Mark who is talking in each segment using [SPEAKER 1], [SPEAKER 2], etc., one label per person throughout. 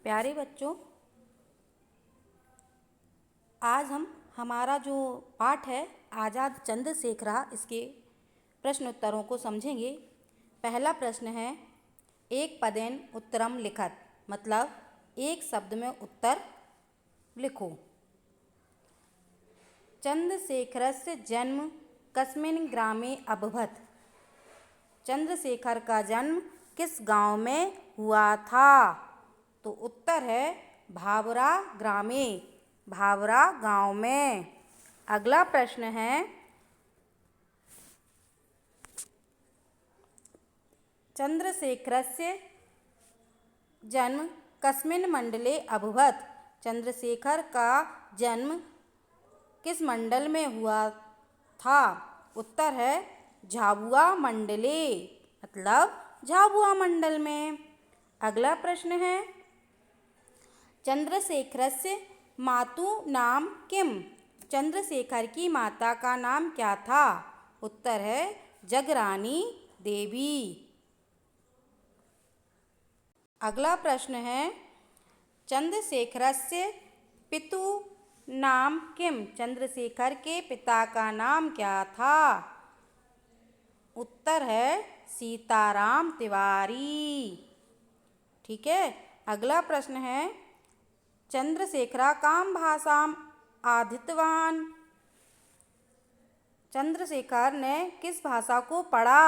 [SPEAKER 1] प्यारे बच्चों, आज हम हमारा जो पाठ है आज़ाद चंद्रशेखर इसके प्रश्न उत्तरों को समझेंगे। पहला प्रश्न है, एक पदेन उत्तरम लिखत, मतलब एक शब्द में उत्तर लिखो। चंद्रशेखरस्य जन्म कस्मिन् ग्रामे अभवत्? चंद्रशेखर का जन्म किस गांव में हुआ था? तो उत्तर है भावरा ग्रामे, भावरा गांव में। अगला प्रश्न है, चंद्रशेखरस्य जन्म कस्मिन् मंडले अभवत्? चंद्रशेखर का जन्म किस मंडल में हुआ था? उत्तर है झाबुआ मंडले, मतलब झाबुआ मंडल में। अगला प्रश्न है, चंद्रशेखरस्य मातु नाम किम? चंद्रशेखर की माता का नाम क्या था? उत्तर है जगरानी देवी। अगला प्रश्न है, चंद्रशेखरस्य पितु नाम किम? चंद्रशेखर के पिता का नाम क्या था? उत्तर है सीताराम तिवारी। ठीक है। अगला प्रश्न है, चंद्रशेखर कां भाषाम अधीतवान? चंद्रशेखर ने किस भाषा को पढ़ा?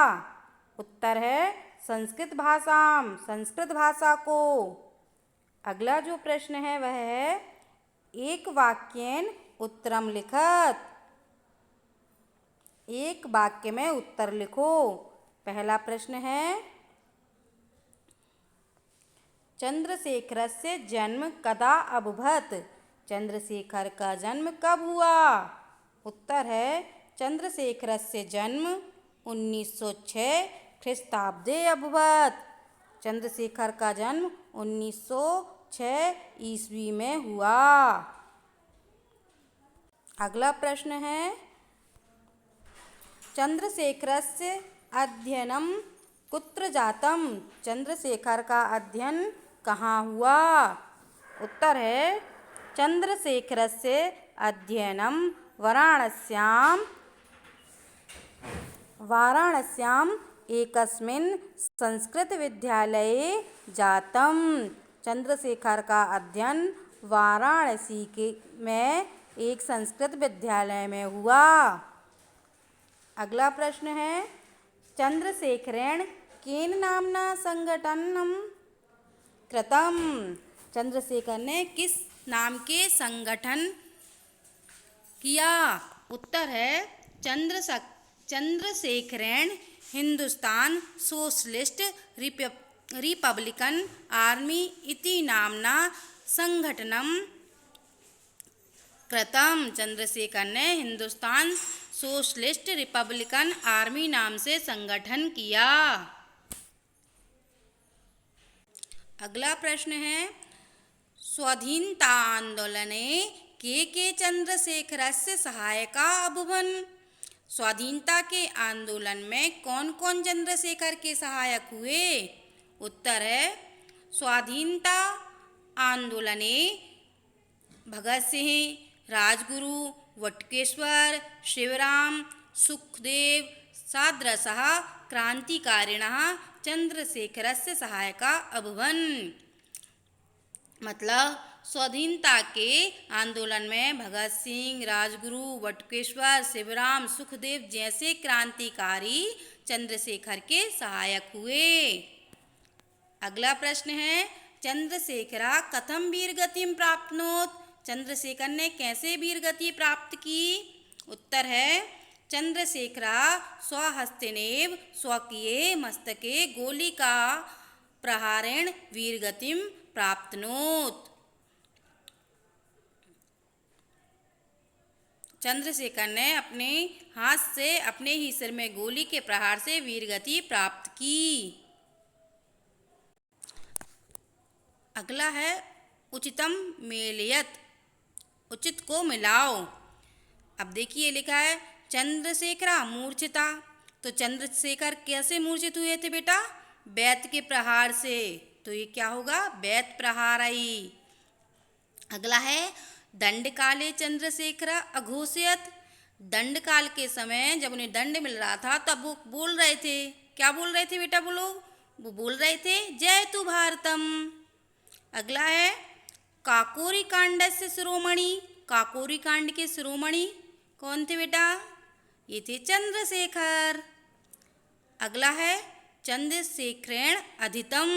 [SPEAKER 1] उत्तर है संस्कृत भाषाम, संस्कृत भाषा को। अगला जो प्रश्न है वह है, एक वाक्येन उत्तरम लिखत। एक वाक्य में उत्तर लिखो। पहला प्रश्न है, चंद्रशेखरस्य जन्म कदा अभवत्? चंद्रशेखर का जन्म कब हुआ? उत्तर है चंद्रशेखरस्य जन्म 1906 ख्रीस्ताब्दे अभवत्। चंद्रशेखर का जन्म 1906 ईस्वी में हुआ। अगला प्रश्न है, चंद्रशेखरस्य अध्ययनम कुत्र जातम? चंद्रशेखर का अध्ययन कहाँ हुआ? उत्तर है चंद्रशेखरस्य अध्ययनम वाराणस्याम एकस्मिन् संस्कृत विद्यालये जातम। चंद्रशेखर का अध्ययन वाराणसी में एक संस्कृत विद्यालय में हुआ। अगला प्रश्न है, चंद्रशेखरेण केन नामना संगठनम कृतम? चंद्रशेखर ने किस नाम के संगठन किया? उत्तर है चंद्रशेखरेण हिंदुस्तान सोशलिस्ट रिपब्लिकन आर्मी इति नामना संगठनम कृतम। चंद्रशेखर ने हिंदुस्तान सोशलिस्ट रिपब्लिकन आर्मी नाम से संगठन किया। अगला प्रश्न है, स्वाधीनता आंदोलने के चंद्रशेखरस्य सहायका अभवन्? स्वाधीनता के आंदोलन में कौन कौन चंद्रशेखर के सहायक हुए? उत्तर है स्वाधीनता आंदोलने भगत सिंह, राजगुरु, वटकेश्वर, शिवराम, सुखदेव सादृशः क्रांतिकारिणः चंद्रशेखरस्य सहायका अभवन्। मतलब स्वाधीनता के आंदोलन में भगत सिंह, राजगुरु, वटकेश्वर, शिवराम, सुखदेव जैसे क्रांतिकारी चंद्रशेखर के सहायक हुए। अगला प्रश्न है, चंद्रशेखर कथम वीरगतिम प्राप्नोत्? चंद्रशेखर ने कैसे वीरगति प्राप्त की? उत्तर है चंद्रशेखर स्वहस्तेनेव स्वकीये मस्तके गोलिका प्रहारेण वीरगतिम प्राप्नोत्। चंद्रशेखर ने अपने हाथ से अपने ही सिर में गोली के प्रहार से वीरगति प्राप्त की। अगला है, उचितम मेलयत, उचित को मिलाओ। अब देखिए लिखा है चंद्रशेखर मूर्छिता। तो चंद्रशेखर कैसे मूर्छित हुए थे बेटा? बैत के प्रहार से। तो ये क्या होगा, वेद प्रहारई। अगला है दंड काले चंद्रशेखर अघोषयत। दंड काल के समय जब उन्हें दंड मिल रहा था तब वो बोल रहे थे, क्या बोल रहे थे बेटा बोलो, वो बोल रहे थे जय तु भारतम। अगला है काकोरी कांडस्य शिरोमणि। काकोरी कांड के शिरोमणि कौन थे बेटा, ये थे चंद्रशेखर। अगला है चंद्रशेखरेण अधीतम।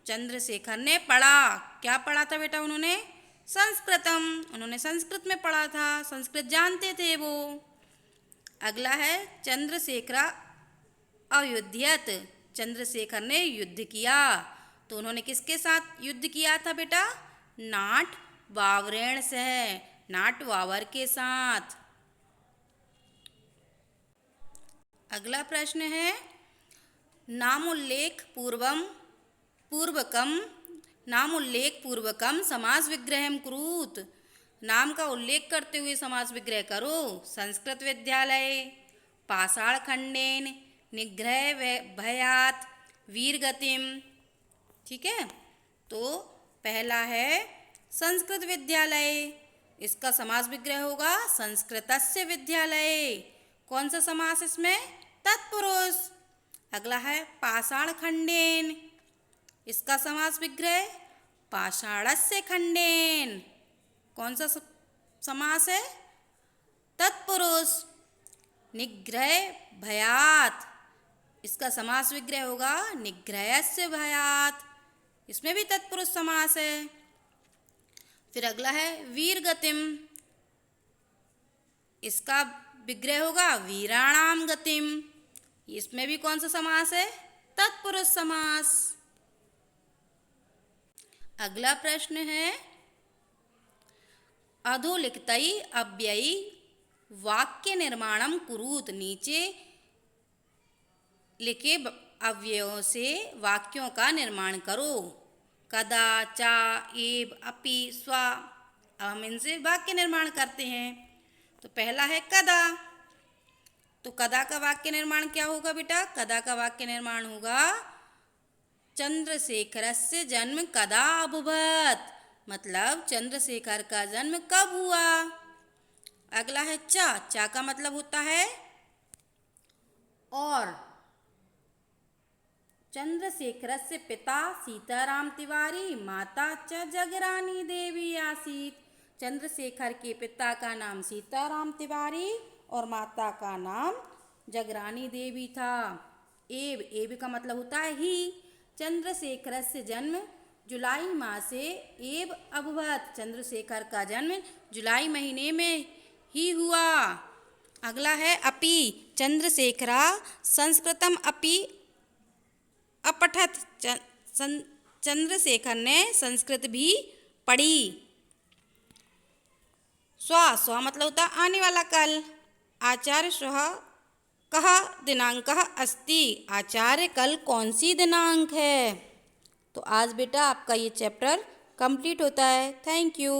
[SPEAKER 1] चंद्रशेखर ने पढ़ा, क्या पढ़ा था बेटा उन्होंने, संस्कृतम। उन्होंने संस्कृत में पढ़ा था, संस्कृत जानते थे वो। अगला है चंद्रशेखर अयुध्यत। चंद्रशेखर ने युद्ध किया, तो उन्होंने किसके साथ युद्ध किया था बेटा, नाट वावरेण से, नाट वावर के साथ। अगला प्रश्न है नामोल्लेख पूर्वकम समास विग्रहम कुरुत। नाम का उल्लेख करते हुए समास विग्रह करो। संस्कृत विद्यालय, पाषाण खंडेन, निग्रह भयात, वीरगतिम। ठीक है, तो पहला है संस्कृत विद्यालय, इसका समास विग्रह होगा संस्कृतस्य विद्यालय। कौन सा समास इसमें, तत्पुरुष। अगला है पाषाण खंडेन, इसका समास विग्रह पाषाणस्य खंडेन। कौन सा समास है, तत्पुरुष। निग्रह भयात, इसका समास विग्रह होगा निग्रहस्य भयात, इसमें भी तत्पुरुष समास है। फिर अगला है वीरगतिम, इसका विग्रह होगा वीराणाम गतिम, इसमें भी कौन सा समास है, तत्पुरुष समास। अगला प्रश्न है अधोलिखितई अव्ययी वाक्य निर्माणम कुरुत। नीचे लिखे अव्ययों से वाक्यों का निर्माण करो। कदा, चा, एव, अपि, स्वा। अब हम इनसे वाक्य निर्माण करते हैं। तो पहला है कदा, तो कदा का वाक्य निर्माण क्या होगा बेटा, कदा का वाक्य निर्माण होगा चंद्रशेखरस्य जन्म कदा अभवत्, मतलब चंद्रशेखर का जन्म कब हुआ। अगला है चा, चा का मतलब होता है और। चंद्रशेखरस्य पिता सीताराम तिवारी, माता च जगरानी देवी आसीत। चंद्रशेखर के पिता का नाम सीताराम तिवारी और माता का नाम जगरानी देवी था। एव, एव का मतलब होता है ही। चंद्रशेखरस्य जन्म जुलाई मासे एव अभवत्, चंद्रशेखर का जन्म जुलाई महीने में ही हुआ। अगला है अपि, चंद्रशेखरा संस्कृतम अपि अपठत। चंद्रशेखर ने संस्कृत भी पढ़ी। स्वा, स्वा मतलब होता आने वाला कल। आचार्य श्वः कः दिनांकः अस्ति, आचार्य कल कौन सी दिनांक है। तो आज बेटा आपका ये चैप्टर कंप्लीट होता है। Thank you.